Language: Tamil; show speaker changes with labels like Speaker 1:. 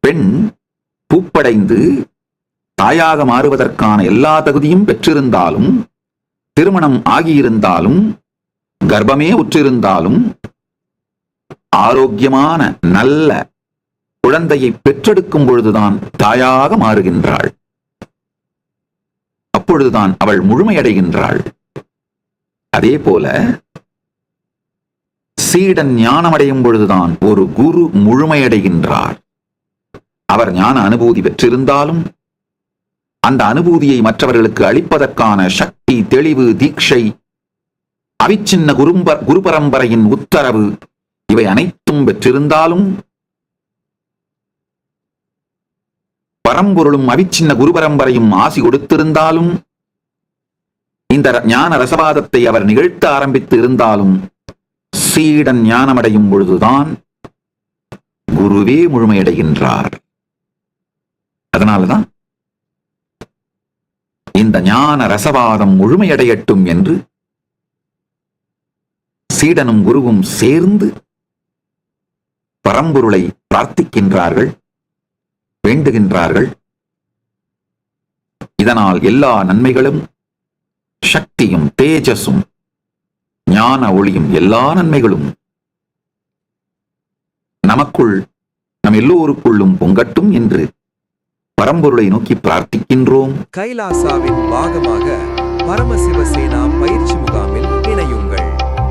Speaker 1: பெண் பூப்படைந்து தாயாக மாறுவதற்கான எல்லா தகுதியும் பெற்றிருந்தாலும், திருமணம் ஆகியிருந்தாலும், கர்ப்பமே உற்றிருந்தாலும், ஆரோக்கியமான நல்ல குழந்தையை பெற்றெடுக்கும் பொழுதுதான் தாயாக மாறுகின்றாள். அப்பொழுதுதான் அவள் முழுமையடைகின்றாள். அதே போல சீடன் ஞானமடையும் பொழுதுதான் ஒரு குரு முழுமையடைகின்றார். அவர் ஞான அனுபூதி பெற்றிருந்தாலும் அந்த அனுபூதியை மற்றவர்களுக்கு அளிப்பதற்கான சக்தி, தெளிவு, தீட்சை, அவிச்சின்ன குரு பரம்பரையின் உத்தரவு இவை அனைத்தும் பெற்றிருந்தாலும், பரம்பொருளும் அவிச்சின்ன குரு பரம்பரையும் ஆசி கொடுத்திருந்தாலும், இந்த ஞான ரசவாதத்தை அவர் நிகழ்த்த ஆரம்பித்து இருந்தாலும், சீடன் ஞானமடையும் பொழுதுதான் குருவே முழுமையடைகின்றார். அதனால்தான் இந்த ஞான ரசவாதம் முழுமையடையட்டும் என்று சீடனும் குருவும் சேர்ந்து பரம்பொருளை பிரார்த்திக்கின்றார்கள், வேண்டுகின்றார்கள். இதனால் எல்லா நன்மைகளும், சக்தியும், தேஜஸும், ஞான ஒளியும், எல்லா நன்மைகளும் நமக்குள், நம் எல்லோருக்குள்ளும் பொங்கட்டும் என்று பரம்பொருளை நோக்கி பிரார்த்திக்கின்றோம்.
Speaker 2: கைலாசாவின் பாகமாக பரமசிவசேனா பயிற்சி முகாமில் இணையும்.